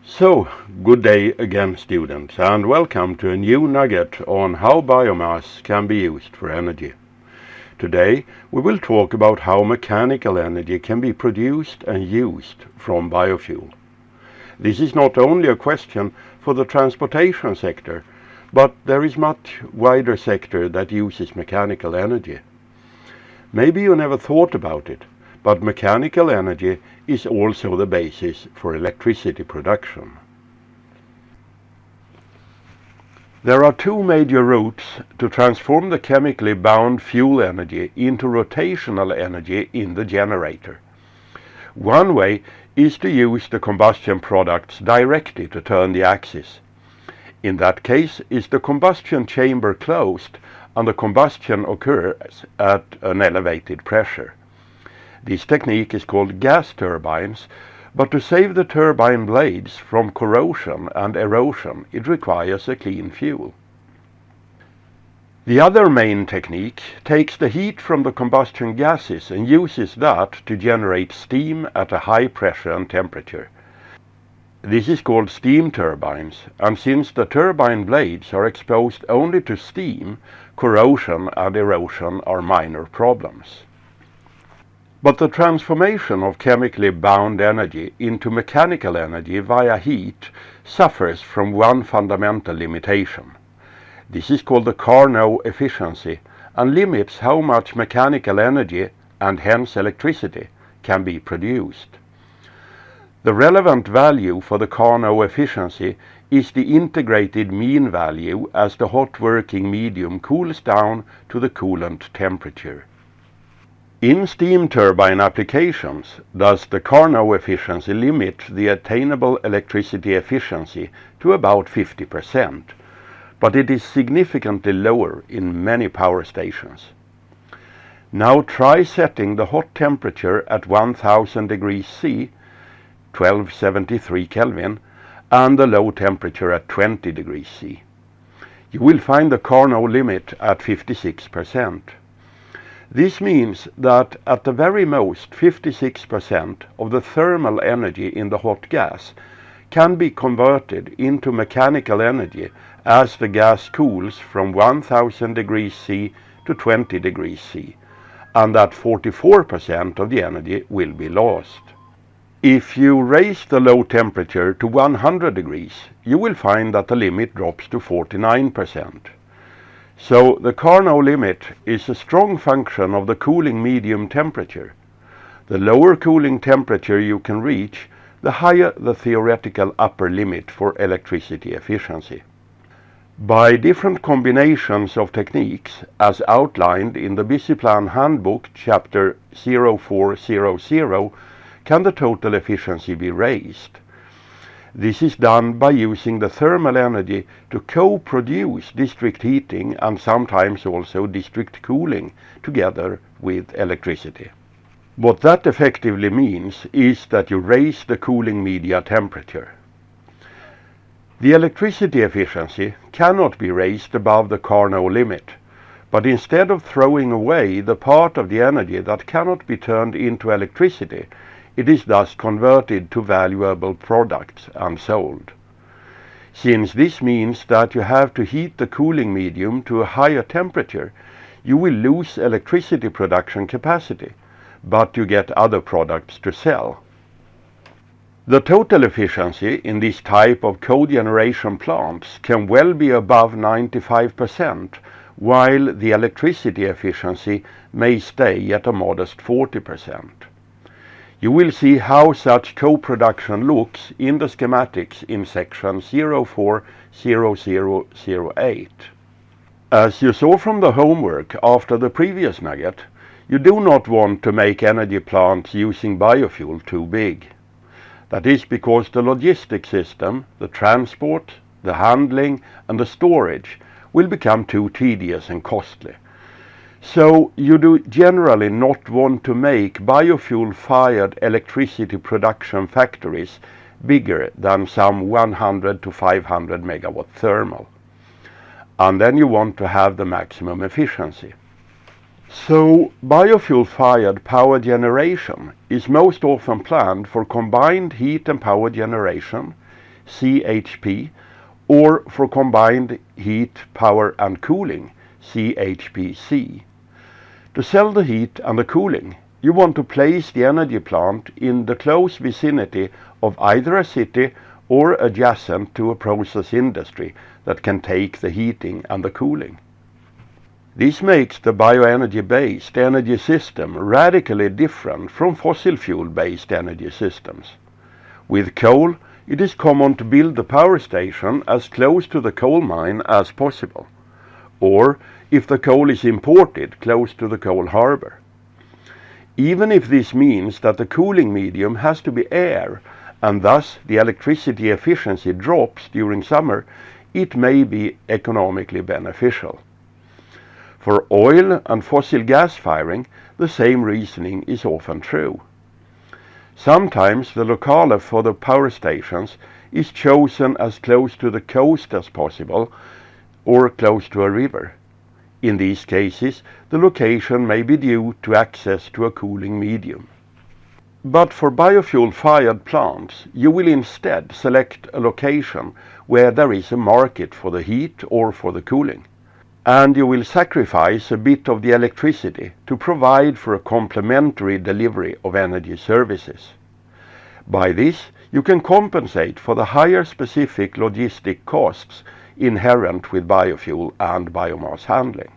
So, good day again, students, and welcome to a new nugget on how biomass can be used for energy. Today, we will talk about how mechanical energy can be produced and used from biofuel. This is not only a question for the transportation sector, but there is much wider sector that uses mechanical energy. Maybe you never thought about it, but mechanical energy is also the basis for electricity production. There are two major routes to transform the chemically bound fuel energy into rotational energy in the generator. One way is to use the combustion products directly to turn the axis. In that case, is the combustion chamber closed and the combustion occurs at an elevated pressure. This technique is called gas turbines, but to save the turbine blades from corrosion and erosion, it requires a clean fuel. The other main technique takes the heat from the combustion gases and uses that to generate steam at a high pressure and temperature. This is called steam turbines, and since the turbine blades are exposed only to steam, corrosion and erosion are minor problems. But the transformation of chemically bound energy into mechanical energy via heat suffers from one fundamental limitation. This is called the Carnot efficiency and limits how much mechanical energy, and hence electricity, can be produced. The relevant value for the Carnot efficiency is the integrated mean value as the hot working medium cools down to the coolant temperature. In steam turbine applications, thus the Carnot efficiency limit the attainable electricity efficiency to about 50%, but it is significantly lower in many power stations. Now try setting the hot temperature at 1000 degrees C, 1273 Kelvin, and the low temperature at 20 degrees C. You will find the Carnot limit at 56%. This means that at the very most 56% of the thermal energy in the hot gas can be converted into mechanical energy as the gas cools from 1000 degrees C to 20 degrees C, and that 44% of the energy will be lost. If you raise the low temperature to 100 degrees, you will find that the limit drops to 49%. So the Carnot limit is a strong function of the cooling medium temperature. The lower cooling temperature you can reach, the higher the theoretical upper limit for electricity efficiency. By different combinations of techniques, as outlined in the BusyPlan Handbook, Chapter 0400, can the total efficiency be raised. This is done by using the thermal energy to co-produce district heating and sometimes also district cooling together with electricity. What that effectively means is that you raise the cooling media temperature. The electricity efficiency cannot be raised above the Carnot limit, but instead of throwing away the part of the energy that cannot be turned into electricity, it is thus converted to valuable products and sold. Since this means that you have to heat the cooling medium to a higher temperature, you will lose electricity production capacity, but you get other products to sell. The total efficiency in this type of cogeneration plants can well be above 95%, while the electricity efficiency may stay at a modest 40%. You will see how such co-production looks in the schematics in section 040008. As you saw from the homework after the previous nugget, you do not want to make energy plants using biofuel too big. That is because the logistic system, the transport, the handling and the storage will become too tedious and costly. So you do generally not want to make biofuel-fired electricity production factories bigger than some 100 to 500 megawatt thermal. And then you want to have the maximum efficiency. So biofuel-fired power generation is most often planned for combined heat and power generation, CHP, or for combined heat, power and cooling, CHPC. To sell the heat and the cooling, you want to place the energy plant in the close vicinity of either a city or adjacent to a process industry that can take the heating and the cooling. This makes the bioenergy-based energy system radically different from fossil fuel-based energy systems. With coal, it is common to build the power station as close to the coal mine as possible, or if the coal is imported, close to the coal harbor. Even if this means that the cooling medium has to be air, and thus the electricity efficiency drops during summer, it may be economically beneficial. For oil and fossil gas firing, the same reasoning is often true. Sometimes the locale for the power stations is chosen as close to the coast as possible or close to a river. In these cases, the location may be due to access to a cooling medium. But for biofuel-fired plants, you will instead select a location where there is a market for the heat or for the cooling. And you will sacrifice a bit of the electricity to provide for a complementary delivery of energy services. By this, you can compensate for the higher specific logistic costs inherent with biofuel and biomass handling.